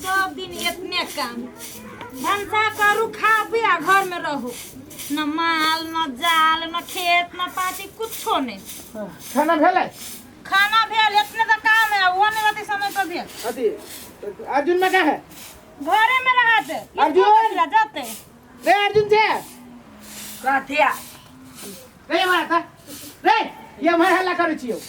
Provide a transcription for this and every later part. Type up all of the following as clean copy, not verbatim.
सब दिन इतने काम भंसा करू खा पिया घर में रहू न माल न जाल न खेत न पाती कुछो नहीं। खाना भेल खाना भेल इतने तो काम है वो नहीं रहती समय पर भेल। अति अर्जुन में क्या है घरे में रहते अर्जुन! जाते रे अर्जुन छे कथिया रे मारा था रे ये मैं हल्ला करै छियो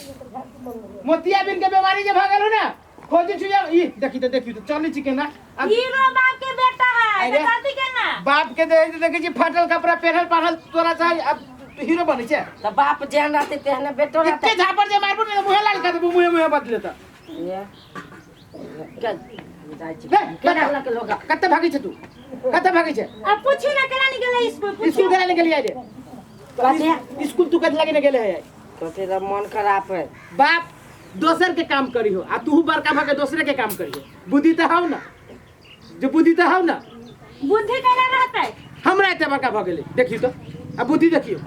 मोतियाबिंद के बीमारी जे भागल हो ना खोजे छियो ई देखी तो चली छी केना हीरो बाप के बेटा है अरे, गलती के ना बाप के देखै छी फाटल कपड़ा पहनल तोरा चाहे अब हीरो बनै छै तो बाप जेहन रहते तेहन बेटो रहते। एते झापर जे मारबो ने मुहे लाल कर देबो मुहे बदले त ये क्या जाय छी ले केना वाला के लोग कत्ते भागी छै तू कत्ते भागी छै अब पूछी ना केना निकले स्कूल स्कूल केना निकलिया रे कथि स्कूल तू कत लगे गेले है तो तेरा मन खराब है। बाप दोसर के काम करी हो आ तू बड़का भागे दूसरे के काम करी हो बुद्धि तो हौ ना जो बुद्धि तो हौ ना बुद्धि केना रहते हमरा एते बड़का भ गेले देखियो तो आ बुद्धि देखियो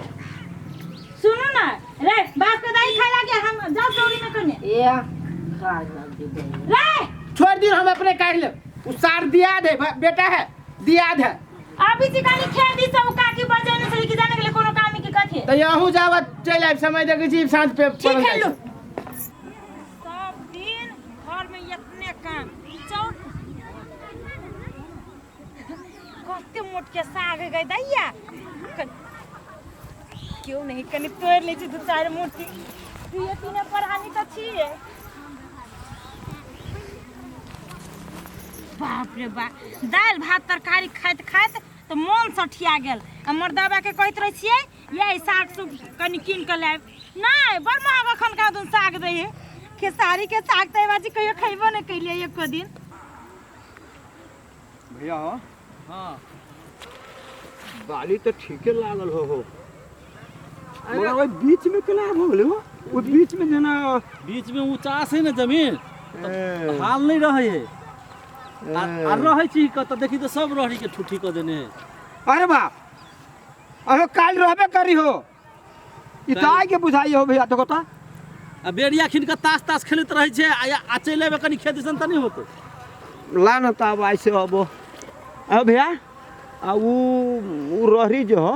सुनो ना रे बाप के दाई खाए लगे हम जाओ चोरी में कने ये खा लग दे रे छोड़ दी हम अपने काट ले उ सार दिया दे बेटा है दिया दे अभी चिकानी खेल दी सब काकी बजाने से लेके जाने के लिए कोनो काम की कथे तो यहू जाव चल आब समय देखै छी सांझ पे ठीक है लो सब दिन घर में इतने काम चौर कत्ते मोट के साग गई दैया क्यों नहीं कनी तोड़ ले छी दो चार मोटी ये तीने पढ़ानी तो छिए बाप रे बाप दाल भात तरकारी खाइत खाइत तो मन सठिया गेल हमर दादा के कहैत रह छियै ये साग सुग कनी कीन के लायब नहीं बड़ महग अखन का दून साग दै है खेसारी के साग त बाजी कहियो खइबो नहीं कइले एको दिन भैया हाँ बाली तो ठीके लागल हो मगर ओइ बीच में केना हो गेलै हो ओ बीच में जेना बीच में ऊंचास है ना जमीन तो हाल नहीं रहे है आ रहे छी कत देखी तो सब रहरी के ठुठी क देने है। अरे बाप अहो काल रहबे करी हो ई ताय के बुझाई हो भैया देखो त आ बेड़िया खिन के ताश ताश खेलत रहे छे आ चले में कनी खेती सन त नहीं होतो ला न त अब ऐसे अब अहो भैया आ ऊ रहरी जो हो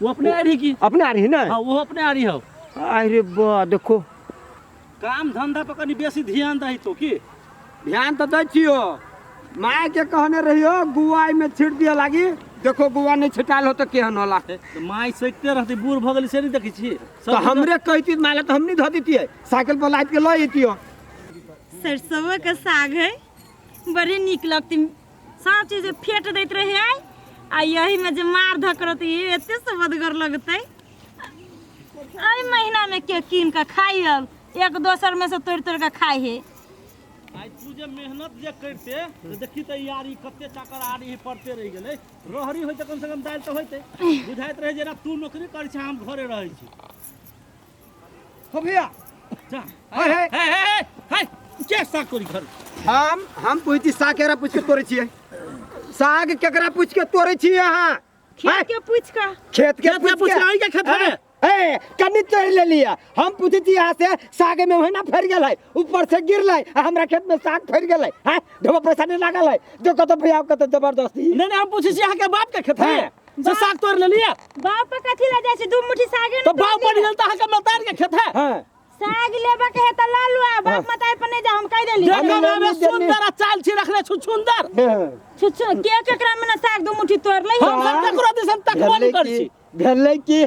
वो अपने आ रही की अपने आ रही ना हां वो अपने आ रही हो अरे बा देखो काम धंधा पर कनी बेसी ध्यान दही तो की ध्यान तो दै छियो माय के कहने रहियो गुआई में छिट दिया लागी देखो गुआ नहीं छिटाल हो तो केहन होला तो माई सइते रहती बूढ़ भ गेली से नहीं देखी छी तो हमरे कहती माला तो हम नहीं ध देतिए साइकिल पर लाद के ल एतियो सरसों का साग है बड़ी निक लगती सब चीज फेट देत रहे है आ यही में जो मार धक रहती है एते सबदगर लगते आई महीना में के कीन का खाई अब एक दोसर में से तोड़ तोड़ के खाई है आज तू जे मेहनत जे करते तो देखी तो यारी कत्ते चाकर आरी ही पड़ते रह गेले रहरी होते कम से कम दाल तो होते बुझाइत रहे जेना तू नौकरी कर छी हम घरे रहै छी हो भैया जा हे हे हाय के साग करी घर हम पूछी साग केकरा पूछ के तोड़े छिए साग केकरा पूछ के तोड़े छिए अहाँ खेत के पूछ का खेत के पूछ के आई के खेत में ए कनी तोड़ ले लिया हम पूछे छी यहाँ से साग में होना फैर गेल है ऊपर से गिरले हमरा खेत में साग फैर गेल है देखो पैसा नहीं लागल है जो कतो भैया कतो जबरदस्ती नहीं हम पूछे छी यहाँ के बाप के खेत है से साग तोड़ ले लिया बाप पे कथी ला जाय छै दू मुट्ठी सागे तो बाप बढ़ गेल त अहाँ के मतार के खेत है हां साग लेबा के है त ला लुआ बाप मतार पर नहीं जा हम कह देली देखो में सुंदर चाल छी रखले छु सुंदर छुछु के केकरा में ना साग दू मुट्ठी तोड़ ले हम सब तकरो दिसन तकवाली कर छी भेलै की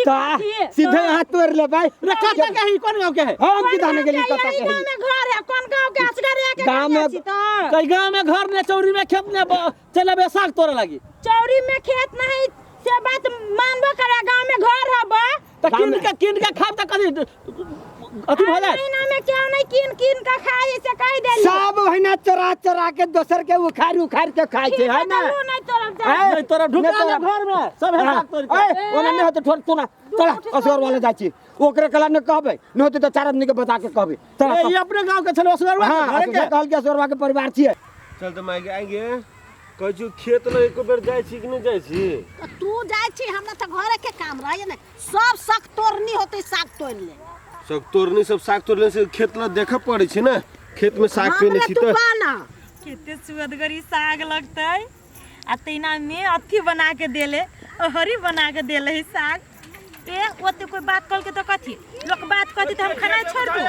कथी सीधे हाथ तोड़ ले भाई रखता कहीं कौन गांव के है हम की दाने के लिए कता गांव कही में घर है कौन गांव के असगर है के गाँव में- छी तो कई गांव में घर ने चौरी में खेत ने चले बे साग तोड़े लगी चौरी में खेत नहीं से बात मानबो करे गांव में घर है बा तो किन के खाब त कदी अथी भ जाए महीना में क्यों नहीं कीन का खाई से कह देली सब वहिना चरा चरा के दोसर के उखाड़ उखाड़ के खाय छै है ना नहीं तोड़ जा नहीं तोरा ढुका ले घर में सब है साग तोड़ के ओना नहीं होते ठोर सुना चला असगर वाला जाइ छी ओकरे कला ने कहबे नहीं होते तो चार आदमी के बता के कहबे चला ये अपने गांव के छलो असगरवा हां घर के कहल के असगरवा के परिवार छिए चल तो मैं आएंगे कहै छी खेत में एको बेर जाइ छी कि नहीं जाइ छी तू जाय छी हमरा त घरे के काम रहे ने सब साग तोड़नी होते साग तोड़ ले सब तोड़नी सब साग तोड़ने से खेत ला देख पड़े छी ना खेत में साग पेने छी तू तो पाना केते सुअदगरी साग लगते आ तैना में अथी बना के देले हरी बना के देले है साग ए ओते कोई बात कल के तो कथी लोग बात करती तो हम खाना छोड़ दो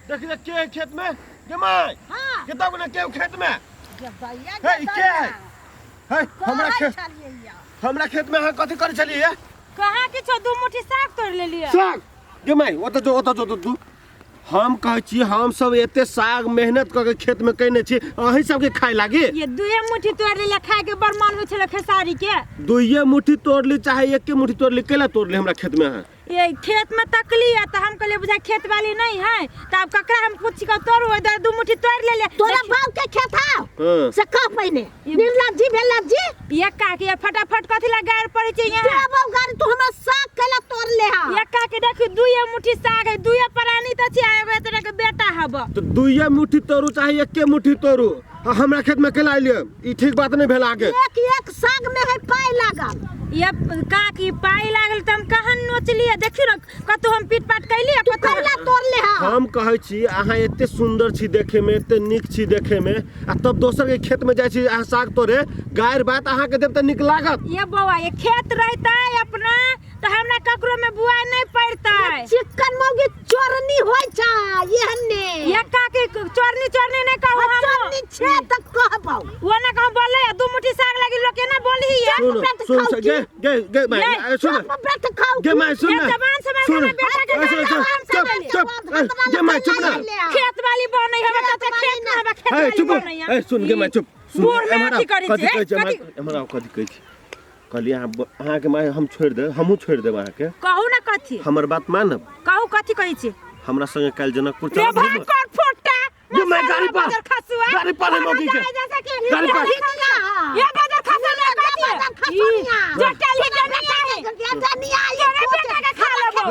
देख ले के खेत में जमाई हाँ कितना गुना के खेत में भैया हे ई के है हमरा खेत में हां कथि कर चली है कहाँ के छो दू मुट्ठी साग तोड़ ले लिया साग जमाई ओत जो तू हम कहै छी हम सब एते साग मेहनत क के खेत में कइने छी अहीं सब के खाय लागी ये दुए मुट्ठी तोड़ ले खाए के बड़ मन हो छले खेसारी के दुइये मुट्ठी तोड़ ली चाहे एक के मुट्ठी तोड़ ली केला तोड़ ली हमरा खेत में है ये खेत में तकली है तो हम कहले बुझा खेत वाली नहीं है तो अब ककरा हम पूछ के तोड़ इधर दू मुट्ठी तोड़ ले ले तोरा बाप के खेत हां हां से कह पहिने निर्ला जी भेला जी ये का के फटाफट कथि ला गाड़ पड़े छै यहाँ तोरा बाप गाड़ी तू हमरा साग केला तोड़ ले हा ये का के देखि दुए मुट्ठी साग है दुए प्राणी त छै एगो तेरे के बेटा हब तो दुइये मुट्ठी तोड़ू चाहे एक के मुट्ठी तोड़ू हमरा खेत में केला लिए ई ठीक बात नहीं भेल आगे एक साग में है पाई लागल ये का की पाई लागल त हम कहां नोच लिए देखियो न कतो हम पीट पाट कैली तू केला तोड़ ले हा हम कहै छी अहाँ एते सुंदर छी देखे में एते नीक छी देखे में आ तब दोसर के खेत में जाय छी अहाँ साग तोड़े गायर बात अहाँ के देब त नीक लागत ये बौआ ये खेत रहता है अपना तो हमरा ककरो में बुआई नहीं पड़ता चिकन मौगी चोरनी होय छ एहने ये का के चोरनी नहीं कहू हम चोरनी छे त कहबौ वो ना कहूं बोले दू मुट्ठी साग लगी लोग के ना बोली है सुन गे मैं सुन पेट खाओ गे मैं सुन ये जबान से मैं सुन बेटा के चुप गे मैं चुप ना खेत वाली बनै हम त खेत में हम खेत ए वाली चुप बनै ए सुन गे मैं चुप बूढ़ में अथी करै कथि छै, कहै छै हमरा कथि कहै छै कहली अहाँ के मैं हम छोड़ दे हमहू छोड़ देब अहाँ के कहू ना कथी हमर बात मानब कहू कथी कहै छी हमरा संगे काल जनकपुर रे चल भाग कर फुट्टा ये मैं गाड़ी पर है मौगी के गाड़ी पर ये बदर खसुआ ना कहती जो चली जनिया है जनिया ये बेटा के खा लेबो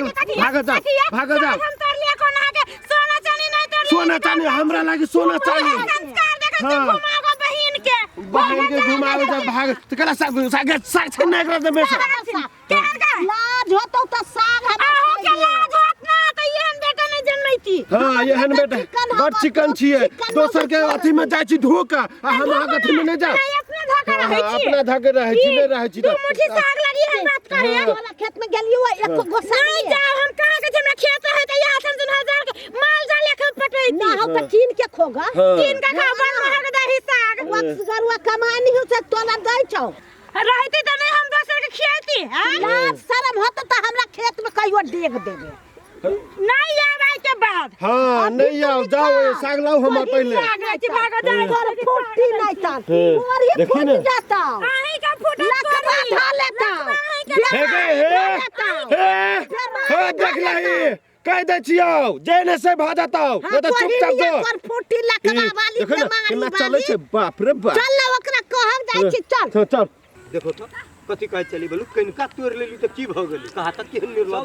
भाग जा हम तोर लिए कोन आगे सोना चांदी नहीं तोर सोना चांदी हमरा लागी सोना चांदी संस्कार देखत हाँ। घुमागो बहिन के बहन के घुमावे जा भाग त कला साग छन एकरा दे में केहन का लाज होतौ त साग आहू के लाज होत ना त एहन बेटा नहीं जन्मैती हां एहन बेटा बड़ चिकन छिए दोसर के अथी में जाय छी धोका आ हम अहाँ अथी में नहीं जा अपना धक्का रहै छी अपना धके रहै छी नहीं रहै छी तू मुट्ठी साग लगी है बात करिए वाला खेत में गेलियो एक गोसा नहीं जा हम कहां के हमरा खेत है त यहाँ हम 2000 के माल जाल लेके पटैती ना हो त कीन के खोगा तीन का खा बन महक दही साग वक्त गरुआ कमानी हो से तोला दै छौ रहती त नहीं हम दोसर के खियाती हैं लाज शरम होत त हमरा खेत में कहियो डेग देबे नहीं आवे के बाद हां नहीं आओ जाओ साग लाओ हम पहले साग है भाग जाए तोर फुट्टी नहीं ता और ही देखी फुट ना। जाता आही का फुटा लकवा धा लेता हे गे हे देख लही कह दे छियो जेने से भाग जाता हाँ, तो चुपचाप जो तोर फुट्टी लकवा वाली देखो ना कमानी केना चले छे बाप रे बाप चल ओकरा कहब जाय छी चल चल देखो तो कथि कहै चली बोलू कनिका तोड़ लेली त की भ गेली कहा तक केहन निर्वाह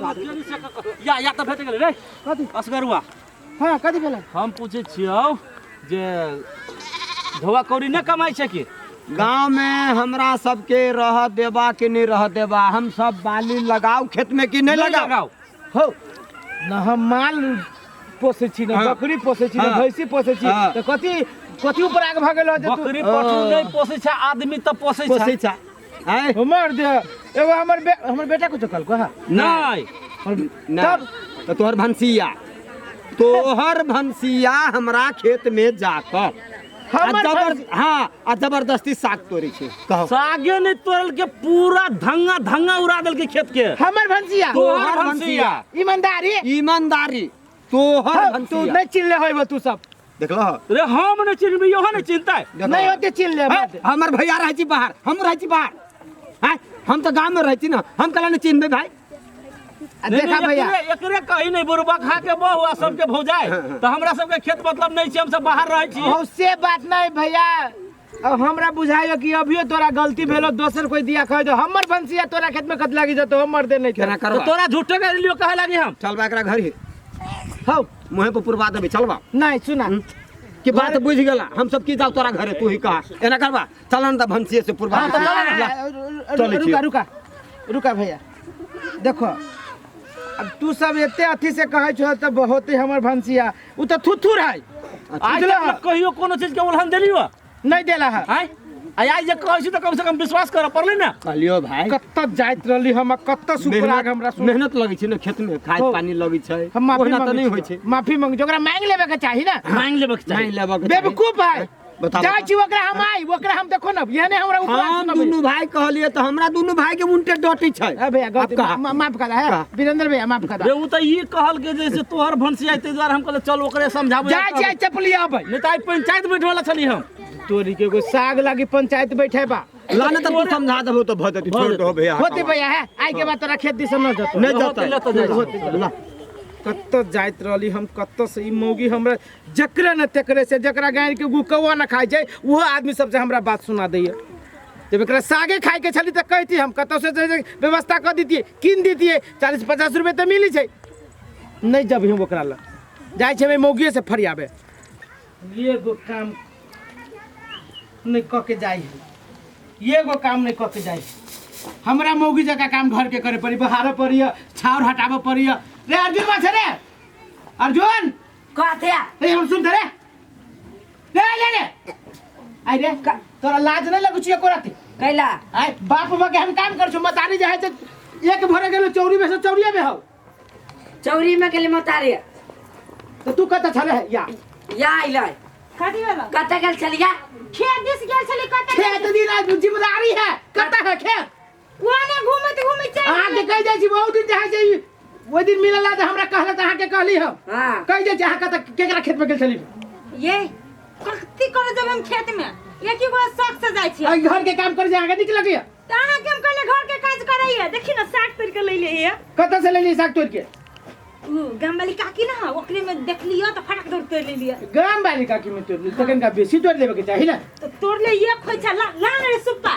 या त भेट गेलै रे कथी असगरुआ हां कथी भेलै हम पूछे छियौ जे धोआ कौड़ी न कमाई छै कि गांव में हमरा सबके रह देबा कि नहीं रह देबा हम सब बाली लगाओ खेत में कि नहीं लगाओ हो ना हम माल पोसे छी ना हाँ। बकरी पोसे छी ना हाँ। भैंसी पोसे छी हाँ। तो कथी ऊपर आगे भागल हो जे तू बकरी पठू नहीं पोसे छै आदमी त पोसे छै पोसे छा हैं हमर दे एगो हमर बेटा को चकल को हां नहीं तब तो तोहर भंसिया हमरा खेत में जाकर आ जबरदस्ती साग तोड़ी छे कहो सागे नहीं तोड़ल के पूरा धंगा उड़ा देल के खेत के हमर भंसिया तोहर भंसिया ईमानदारी तोहर तू भंसिया नहीं चिल्ले होइबो तू सब देखलो रे हम नहीं चिन्हबी यो नहीं चिन्हतै नहीं होते चिल्ले हमर भैया रह छी बाहर हम रह छी बाहर हैं हम तो गांव में रह छी ना हम कला नहीं चिन्हबे भाई देखा भैया एकरे कहीं नहीं बुरबा खा के बहु सबके भौजाय तो हमरा सबके खेत मतलब नहीं छै हम सब बाहर रह छी हो से बात नहीं भैया अब हमरा बुझाइयो कि अभियो तोरा गलती भेलो दोसर कोई दिया कह दो हमर भंसिया तोरा खेत में कत लागी जतो हमर दे नहीं केना तो करबा तोरा झूठे के लियो कहे लागी हम चलबा एकरा घर ही हो मुहे पर पुरवा देबे चलबा नहीं सुना की बात बुझ गेला हम सब की जाओ तोरा घरे तू ही कहा एना करबा चलन त भंसिए से पुरवा रुका रुका रुका भैया देखो अब तू सब एते अथी से कहै छ त बहुत ही हमर भंसिया उ त थुथुर है आज तक कहियो कोनो चीज के उल्हन देली हो नहीं देला है हैं आज जे कहै छी त कम से कम विश्वास कर पड़ले ना कहलियो भाई कत्त जाइत रहली हम कत्त सुपराग हमरा सुन मेहनत लगै छै ने खेत में खाद हो। पानी लगै छै हम माफी ओहिना त नहीं मांगै होइ छी छै माफी मांग जोकरा मांग लेबे के चाही ना मांग लेबे के नहीं चाही लेबक बेवकूफ है बताओ। जाय छी ओकरा हम आई ओकरा हम देखो ना यहने हमरा ऊपर हम दुनू भाई कहलिए त हमरा दुनू भाई के उनटे डटी छै ए भैया गलती आप कहा? माफ कर है वीरेंद्र भैया माफ कर रे उ त ई कहल के जैसे तोहर भंसिया ते द्वारा हम कहले चल ओकरे समझाबो जाय छी चपलिया भाई नहीं त आई पंचायत बैठे वाला छली हम तोरी के एगो साग लागी पंचायत बैठे बा लाने त तू समझा देबो त भदती छोड़ दो भैया होते भैया है आई के बाद तोरा खेत दिस न जतो नहीं होते ले तो जाता जाए। कत्त जाइत रहली हम कत्त से ई मौगी हमरा जकरा न तकरे से जकरा गाय के गुकवा न खाइ छै वो आदमी सबसे हमरा बात सुना दैय जब एकरा सागे खाए के छली त कहती हम कत्त से व्यवस्था कर दीतिए किन दीतिए 40-50 रुपए त मिली छै नहीं जब हम ओकरा ल जाय छै मौगी से फरियाबे ये गो काम नहीं क के जाई ये गो काम नहीं क के जाई हमरा मौगी जका काम घर के करे पड़ी बहार पड़ी छावर हटाबे पड़ी रे अर्जुन बा रे अर्जुन कहते रे हम सुन रे ले ले ले आई रे तोरा लाज नहीं लगु छिए कोराती कैला आई बाप बा के हम काम कर छु मतारी जे है त एक भरे गेलो चौरी में से चौरिया में हो चौरी में गेली मतारी तो तू कत छले या आइलै कथी भेल कतऽ गेल छलिया खेत दिस गेल छली कतऽ खेत दिन आज जिम्मेदारी है कत है खेत ओने घूमत घूमत चल अहाँ के कह जाय छी बहुत दिन जहाँ छै ओइ दिन मिलला त हमरा कहला त अहाँ के कहली हम हाँ कह जाय छी अहाँ कत केकरा खेत में गेल छली ये कथी करे जब हम खेत में एक ही गो शौक से जाय छी आई घर के काम कर जे आगे निकल गया त अहाँ के हम कहले घर के काज करैया देखी ना साग तोड़ के लैले है कत से लेली साग तोड़ के गाम वाली काकी ना ओकरे में देख लियो तो फटक दौड़ तोड़ ले लिया गाम वाली काकी में तोड़ ली तखन का बेसी तोड़ लेबे के चाही ना तो तोड़ ले ये खोइ छ लान रे सुप्पा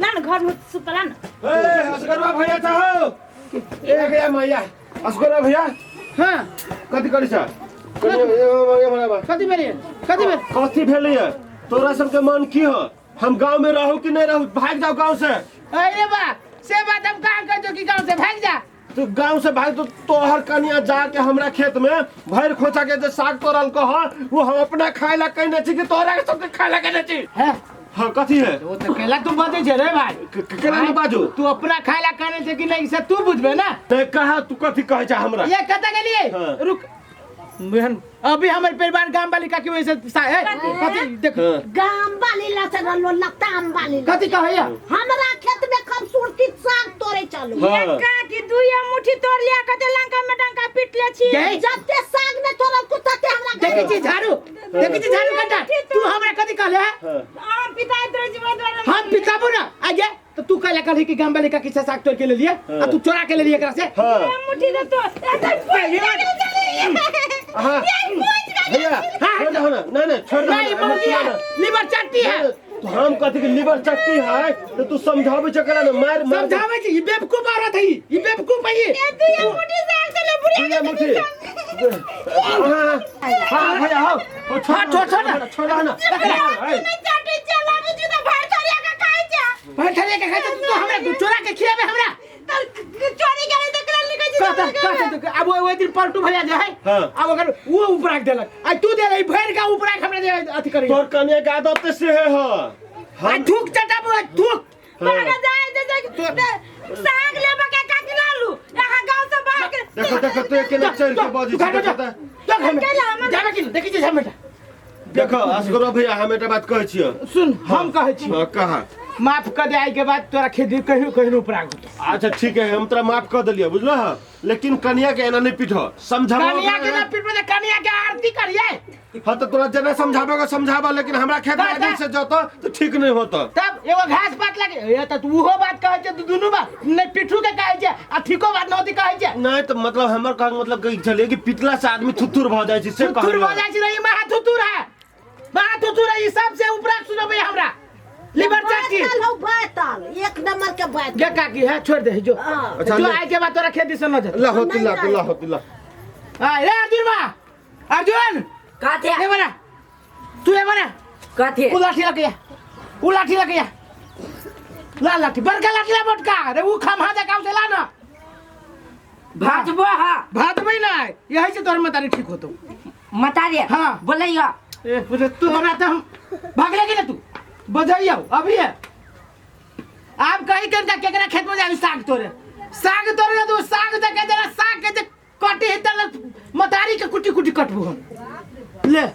लान घर में सुप्पा लान ए असगरवा भैया चाहो ए भैया मैया असगरवा भैया हां कथी करै छ कथी कथी मेरे कथी भेलैया तोरा सबके मन की हो हम गांव में रहू कि नहीं रहू भाग जाओ गांव से अरे बा से बात हम कहां कह जो कि गांव से भाग जा तू गांव से भाग तो तोहर कनिया जाके हमरा खेत में भैर खोचा के जे साग तोड़ल कह वो हम अपना खाए ला कहने छी कि तोहरा के सबके खाए ला कहने छी है हां कथी है वो तो केला तू बाजे छे रे भाई केना में बाजू तू अपना खाए ला कहने छे कि नहीं से तू बुझबे ना ते कहा तू कथी कहै छ हमरा ये कत गेलिए हाँ। रुक बहन अभी हमारे परिवार गांव वाली काकी वजह से है कथी देख हाँ। गाम वाली लसन लो लताम वाली कथी कहैया हमरा खेत में खूबसूरती साग तोड़े चलू हाँ। काकी दुइया मुट्ठी तोड़ लिया कते लंका में डंका पीट ले छी गई जते साग में तोड़ल कुत्ते हमरा देखी छी झाड़ू कटा तू हमरा कथी कहले हाँ। हम पिता तोड़ जीवन द्वारा हम पिताबू ना आगे तो तू कहले कहली कि गांव वाली काकी से साग तोड़ के ले लिए आ तू चोरा के ले लिए एकरा से हां मुट्ठी दे तो हां भैया छोड़ दो ना नहीं छोड़ दो नहीं मौगिया लीवर चट्टी है तो हम कथी के लीवर चट्टी है तो तू समझावे चकरा ना मार मार समझावे छी ई बेवकूफ औरत है ई बेवकूफ है ये दुइया मुट्ठी साग से ले बुढ़िया भैया मुठी हां भैया हां छोड़ ना में चाटी चला मुझे तो भार तोड़िया का खाई जा बैठले के खाते तू हमरा तू चोरा के खियाबे हमरा चोरी करे तो कर ले कहते अब वो दिन पलटू भैया जो है हाँ। अब अगर वो उपराग देलक आ तू दे रही भैर का उपराग हमरा दे अथी करी तोर कन्या के आदत से है आ थूक चटाबू थूक भागा जाए जैसे साग लेबा के का गिरालू यहां गांव से बाहर के देखो तू के लेक्चर के बाजी जाबे कि देखि छै हमरा देखो असगरो भैया हम एटा बात कहै छियो सुन हम कहै छी हां कहा माफ कर दे आई के बाद तोरा खेती कहीं उपराग होतो अच्छा ठीक है हम तोरा माफ कर दिलियो बुझलो ह लेकिन कन्या के एना नहीं पीठो समझाबो कनिया के ना पीठ में कनिया के आरती करिए हां तो तोरा जना समझाबो को समझाबा लेकिन हमरा खेत में आगे से जतो तो ठीक नहीं होता तब एगो घास पात लगे ये त तू वो बात कहै छै दुनु बात नहीं पिठू के कहै छै आ ठीको बात न होती कहै छै नहीं तो मतलब हमर कहै के मतलब कहि छले कि पितला से आदमी थुथुर भ जाय छै से कहै थुथुर हो जाय छै नहीं महा थुथुर है ई सबसे उपराग सुनबे हमरा लिवर चट्टी बैताल हो बैताल एक नंबर के बैताल क्या काकी है छोड़ दे जो अच्छा, जो ले। आए के बाद तोरा खेती से न जा ला होतिला हां रे अर्जुन कहते ले बना तू ले बना कहते उलाठी लगे ला लाठी बड़का लाठी ला मोटका रे उ खम्हा जा काम से ला ना भाजबो हाँ भादबई ना यही से तोहर मतारी ठीक होतो मतारी हाँ। बोलैया ए पुरे तोहरा तो हम भाग लगे ना तू बजाइयो अभी है आप कहीं करता केकरा खेत में जाबी साग तोरे तो साग तक जरा साग के कटे है तल मतारी के कुटी कुटी कटबो हम ले